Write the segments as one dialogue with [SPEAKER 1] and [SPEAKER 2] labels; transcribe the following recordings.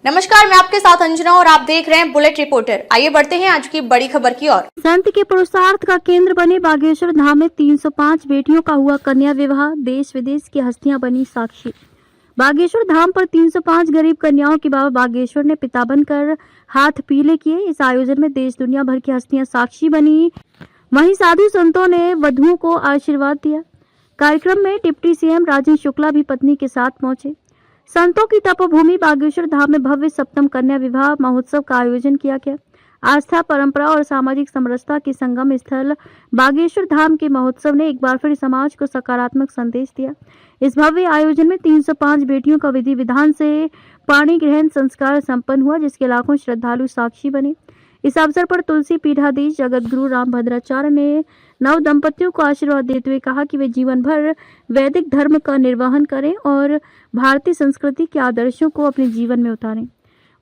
[SPEAKER 1] नमस्कार, मैं आपके साथ अंजना और आप देख रहे हैं बुलेट रिपोर्टर। आइए बढ़ते हैं आज की बड़ी खबर की ओर।
[SPEAKER 2] संत के पुरुषार्थ का केंद्र बने बागेश्वर धाम में 305 बेटियों का हुआ कन्या विवाह, देश विदेश की हस्तियां बनी साक्षी। बागेश्वर धाम पर 305 गरीब कन्याओं की बाबा बागेश्वर ने पिता बनकर हाथ पीले किए। इस आयोजन में देश दुनिया भर की हस्तियां साक्षी बनी। वहीं साधु संतों ने वधुओं को आशीर्वाद दिया। कार्यक्रम में डिप्टी सीएम राजेंद्र शुक्ला भी पत्नी के साथ पहुंचे। संतों की तपोभूमि बागेश्वर धाम में भव्य सप्तम कन्या विवाह महोत्सव का आयोजन किया गया। आस्था, परंपरा और सामाजिक समरसता के संगम स्थल बागेश्वर धाम के महोत्सव ने एक बार फिर समाज को सकारात्मक संदेश दिया। इस भव्य आयोजन में 305 बेटियों का विधि विधान से पाणी ग्रहण संस्कार संपन्न हुआ, जिसके लाखों श्रद्धालु साक्षी बने। इस अवसर पर तुलसी पीठाधीश जगत गुरु रामभद्राचार्य ने नव दंपतियों को आशीर्वाद देते हुए कहा कि वे जीवन भर वैदिक धर्म का निर्वहन करें और भारतीय संस्कृति के आदर्शों को अपने जीवन में उतारें।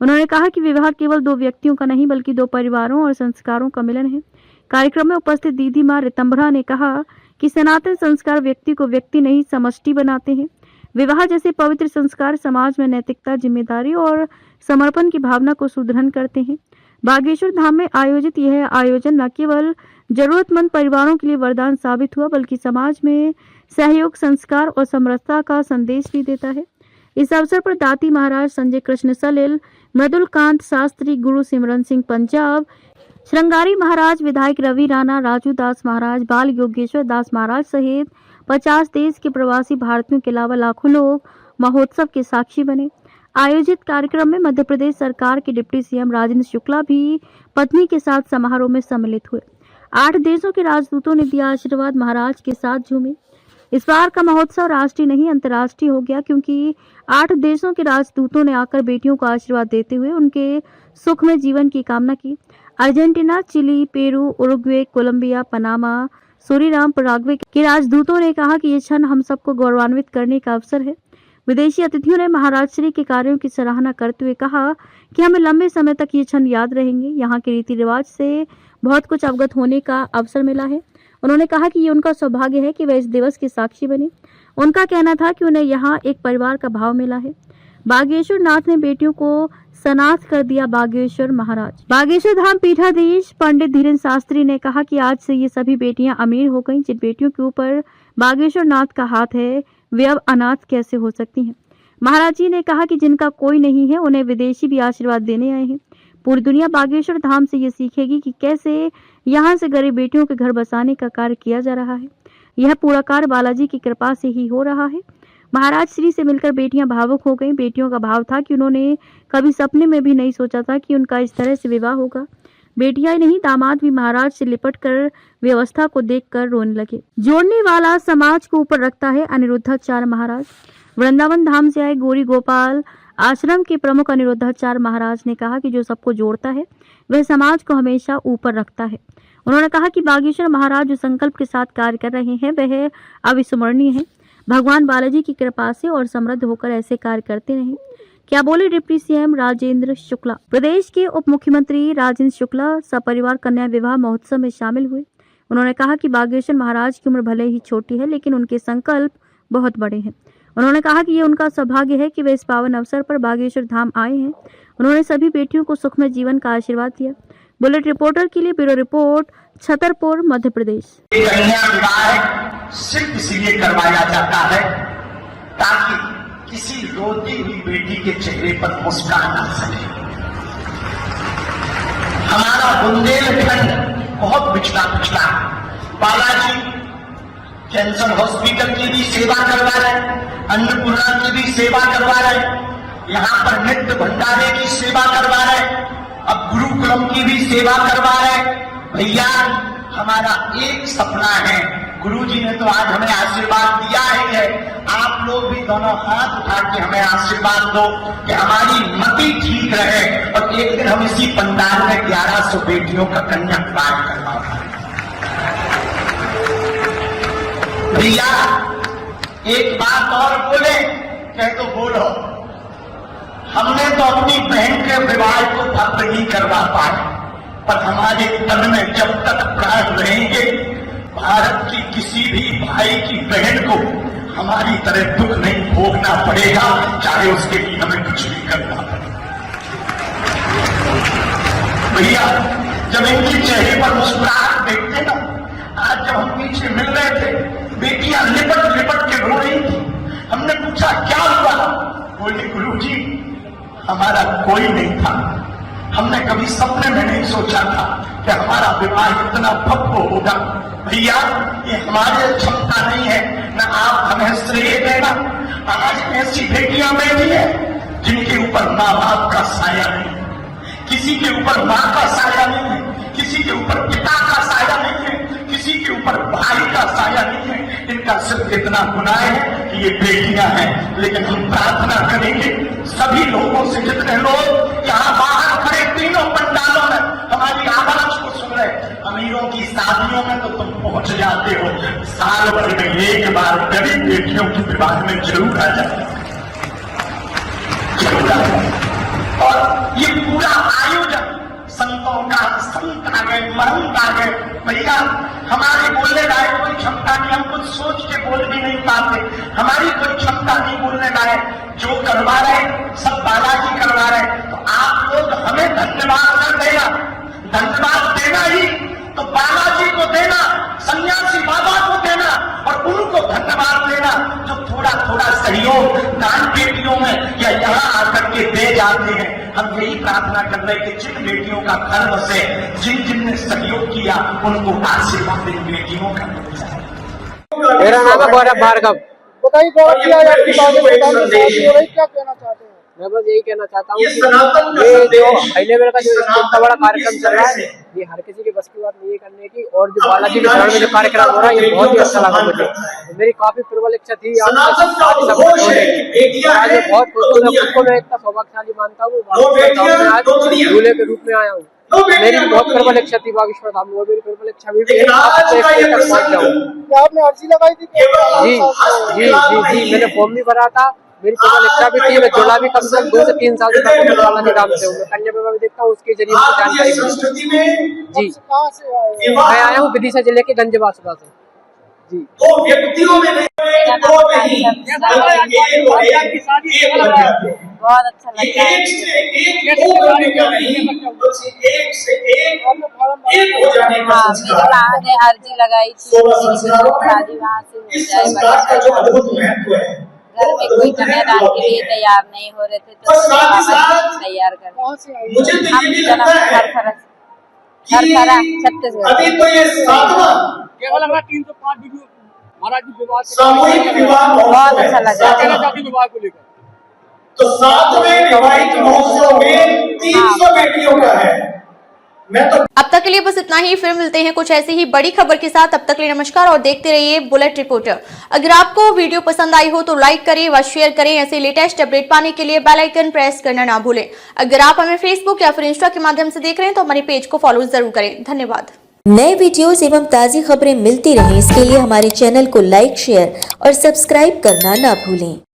[SPEAKER 2] उन्होंने कहा कि विवाह केवल दो व्यक्तियों का नहीं बल्कि दो परिवारों और संस्कारों का मिलन है। कार्यक्रम में उपस्थित दीदी माँ रितंभरा ने कहा कि सनातन संस्कार व्यक्ति को व्यक्ति नहीं समष्टि बनाते हैं। विवाह जैसे पवित्र संस्कार समाज में नैतिकता, जिम्मेदारी और समर्पण की भावना को सुदृढ़ करते हैं। बागेश्वर धाम में आयोजित यह आयोजन न केवल जरूरतमंद परिवारों के लिए वरदान साबित हुआ बल्कि समाज में सहयोग, संस्कार और समरसता का संदेश भी देता है। इस अवसर पर दाती महाराज संजय कृष्ण सलिल, मृदुलकांत शास्त्री, गुरु सिमरन सिंह पंजाब, श्रृंगारी महाराज, विधायक रवि राणा, राजू दास महाराज, बाल योगेश्वर दास महाराज सहित 50 देश के प्रवासी भारतीयों के अलावा लाखों लोग महोत्सव के साक्षी बने। आयोजित कार्यक्रम में मध्य प्रदेश सरकार के डिप्टी सीएम राजेंद्र शुक्ला भी पत्नी के साथ समारोह में सम्मिलित हुए। 8 देशों के राजदूतों ने दिया आशीर्वाद, महाराज के साथ झूमे। इस बार का महोत्सव राष्ट्रीय नहीं अंतर्राष्ट्रीय हो गया क्योंकि 8 देशों के राजदूतों ने आकर बेटियों को आशीर्वाद देते हुए उनके सुखमय जीवन की कामना की। Argentina, Chile, Peru, Uruguay, Colombia, Panama, Suriname, Paraguay के राजदूतों ने कहा कि ये क्षण हम सबको गौरवान्वित करने का अवसर है। विदेशी अतिथियों ने महाराज श्री के कार्यों की सराहना करते हुए कहा कि हमें लंबे समय तक ये क्षण याद रहेंगे। यहाँ के रीति रिवाज से बहुत कुछ अवगत होने का अवसर मिला है। उन्होंने कहा कि ये उनका सौभाग्य है कि वे इस दिवस के साक्षी बने। उनका कहना था कि उन्हें यहाँ एक परिवार का भाव मिला है। बागेश्वर नाथ ने बेटियों को सनाथ कर दिया बागेश्वर महाराज। बागेश्वर धाम पीठाधीश पंडित धीरेन्द्र शास्त्री ने कहा कि आज से ये सभी बेटियां अमीर हो गईं। जिन बेटियों के ऊपर बागेश्वर नाथ का हाथ है वे अब अनाथ कैसे हो सकती हैं। महाराज जी ने कहा कि जिनका कोई नहीं है उन्हें विदेशी भी आशीर्वाद देने आए हैं। पूरी दुनिया बागेश्वर धाम से ये सीखेगी कि कैसे यहाँ से गरीब बेटियों के घर बसाने का कार्य किया जा रहा है। यह पूरा कार्य बालाजी की कृपा से ही हो रहा है। महाराज श्री से मिलकर बेटियां भावुक हो गईं। बेटियों का भाव था कि उन्होंने कभी सपने में भी नहीं सोचा था कि उनका इस तरह से विवाह होगा। बेटियां नहीं, दामाद भी महाराज से लिपट कर व्यवस्था को देखकर रोने लगे। जोड़ने वाला समाज को ऊपर रखता है अनिरुद्धाचार्य महाराज। वृंदावन धाम से आए गौरी गोपाल आश्रम के प्रमुख अनिरुद्धाचार्य महाराज ने कहा कि जो सबको जोड़ता है वह समाज को हमेशा ऊपर रखता है। उन्होंने कहा कि बागेश्वर महाराज जो संकल्प के साथ कार्य कर रहे हैं वह अविस्मरणीय है। भगवान बालाजी की कृपा से और समृद्ध होकर ऐसे कार्य करते रहें। क्या बोले डिप्टी सीएम राजेंद्र शुक्ला। प्रदेश के उप मुख्यमंत्री राजेंद्र शुक्ला सपरिवार कन्या विवाह महोत्सव में शामिल हुए। उन्होंने कहा कि बागेश्वर महाराज की उम्र भले ही छोटी है लेकिन उनके संकल्प बहुत बड़े हैं। उन्होंने कहा कि ये उनका सौभाग्य है कि वे इस पावन अवसर पर बागेश्वर धाम आए हैं। उन्होंने सभी बेटियों को सुखमय जीवन का आशीर्वाद दिया। बुलेट रिपोर्टर के लिए ब्यूरो रिपोर्ट, छतरपुर, मध्य प्रदेश।
[SPEAKER 3] कन्या विवाह सिर्फ इसलिए करवाया जाता है ताकि किसी रोती हुई बेटी के चेहरे पर मुस्कान आ सके। हमारा बुंदेलखंड बहुत पिछड़ा बालाजी कैंसर हॉस्पिटल की भी सेवा करवा रहे, अन्नपूर्णा की भी सेवा करवा रहे, यहाँ पर नित्य भंडारे की सेवा करवा रहे, अब गुरुकुलम की भी सेवा करवा रहे। भैया हमारा एक सपना है, गुरुजी ने तो आज हमें आशीर्वाद दिया ही है, आप लोग भी दोनों हाथ उठा के हमें आशीर्वाद दो कि हमारी मति ठीक रहे और एक दिन हम इसी पंडाल में 1100 बेटियों का कन्यादान करवा पाए। भैया एक बात और बोले, कह तो बोलो, हमने तो अपनी बहन के विवाह को भव्य नहीं करवा पाए, पर हमारे तन में जब तक प्राण रहेंगे भारत की किसी भी भाई की बहन को हमारी तरह दुख नहीं भोगना पड़ेगा, चाहे उसके लिए हमें कुछ भी करना पड़े। भैया जब इनके चेहरे पर मुस्कुराहट देखते ना, आज जब हम पीछे मिल रहे थे, बेटियां लिपट लिपट के रो रही थी। हमने पूछा क्या हुआ? बोले गुरुजी हमारा कोई नहीं था, हमने कभी सपने में नहीं सोचा था कि हमारा विवाह इतना भव्य होगा। भैया ये हमारी क्षमता नहीं है, न आप हमें श्रेय देना। आज ऐसी बेटियां बैठी है जिनके ऊपर माँ बाप का साया नहीं है, किसी के ऊपर माँ का साया नहीं है, किसी के ऊपर पिता का साया नहीं है, किसी के ऊपर भाई का साया नहीं है। इनका सिर्फ इतना गुनाह है कि ये बेटियां हैं। लेकिन हम प्रार्थना करेंगे सभी लोगों से, जितने लोग यहाँ बाहर खड़े तीनों पंडालों में हमारी आवाज को सुन रहे, अमीरों की शादियों में तो तुम पहुंच जाते हो, साल भर में एक बार गरीब बेटियों के विवाह में जरूर आ जाते, जरूर आ जाते। और ये पूरा आयोजन संतों का, संत आ गए, महंत आ गए। भैया हमारे बोलने लायक कोई क्षमता नहीं, हम कुछ सोच के बोल भी नहीं पाते, हमारी कोई क्षमता नहीं बोलने लायक। जो करवा रहे सब बालाजी करवा रहे, तो आप लोग हमें धन्यवाद न देना, धन्यवाद देना ही तो बालाजी को देना, सन्यासी बाबा को देना और उनको धन्यवाद देना जो थोड़ा थोड़ा सहयोग दान बेटियों में या यहाँ आकर के दे जाते हैं। हम यही प्रार्थना कर रहे कि जिन बेटियों का गर्भ से जिन जिन ने सहयोग किया उनको आशीर्वाद इन बेटियों का मिल जाए।
[SPEAKER 4] मेरा नाम है गौरव भार्गव।
[SPEAKER 5] बताइए गौरव जी, आज आपकी क्या कहना चाहते हैं?
[SPEAKER 4] मैं बस यही कहना चाहता हूँ कि ये जो हाई लेवल का जो इतना बड़ा कार्यक्रम चल रहा है, ये हर किसी की बस की बात नहीं करने की। और जो बालाजी के शरण में जो कार्यक्रम हो रहा है, ये बहुत ही अच्छा लगा मुझे। मेरी काफी प्रबल इच्छा थी आज बहुत खुश हूँ, मैं खुद को मैं इतना सौभाग्यशाली मानता हूँ। आज दूल्हे के रूप में आया हूँ। मेरी बहुत प्रबल इच्छा थी बागेश्वर धाम में, मेरी प्रबल इच्छा भी पहुंच जाऊँ।
[SPEAKER 5] आपने अर्जी लगाई थी?
[SPEAKER 4] जी जी जी जी, मैंने फॉर्म भी भरा था, मेरी प्रबल इच्छा भी थी। मैं जुड़ा भी कम से कम 2 से 3 साल से बालाजी धाम से हूँ। मैं कन्या विवाह भी देखता हूँ, उसके जरिए मुझे जानकारी मिली। जी
[SPEAKER 5] कहाँ से आए?
[SPEAKER 4] मैं आया हूँ विदिशा जिले के गंजबासुरा से। जी
[SPEAKER 6] तो व्यक्तियों में नहीं, दो नहीं,
[SPEAKER 7] बहुत अच्छा लगता है।
[SPEAKER 6] एक से एक दो बनने का नहीं, बल्कि एक से एक हो जाने का संस्कार।
[SPEAKER 7] मैंने अर्जी लगाई थी, शादी वहाँ से हो
[SPEAKER 6] इस
[SPEAKER 7] जाए।
[SPEAKER 6] संस्कार का जो अद्भुत महत्व है,
[SPEAKER 7] घर में कोई कन्यादान के लिए तैयार नहीं हो रहे थे, तो तैयार कर
[SPEAKER 6] मुझे तो ये भी लगता है
[SPEAKER 7] छत्तीसगढ़।
[SPEAKER 6] अभी तो ये 7वां
[SPEAKER 5] केवल हमारा 305 वीडियो महाराज जी विवाह
[SPEAKER 6] सामूहिक विवाह
[SPEAKER 7] बहुत अच्छा लगा।
[SPEAKER 5] विवाह को लेकर
[SPEAKER 6] तो 7वें विवाहित महोत्सव में 300 बेटियों का है। मैं तो
[SPEAKER 1] अब तक के लिए बस इतना ही, फिर मिलते हैं कुछ ऐसी ही बड़ी खबर के साथ। अब तक के लिए नमस्कार और देखते रहिए बुलेट रिपोर्टर। अगर आपको वीडियो पसंद आई हो तो लाइक करें व शेयर करें। ऐसे लेटेस्ट अपडेट पाने के लिए बेल आइकन प्रेस करना ना भूलें। अगर आप हमें फेसबुक या फिर इंस्टा के माध्यम से देख रहे हैं तो हमारे पेज को फॉलो जरूर करें। धन्यवाद।
[SPEAKER 8] नए वीडियोस एवं ताज़ी खबरें मिलती रहें, इसके लिए हमारे चैनल को लाइक, शेयर और सब्सक्राइब करना ना भूलें।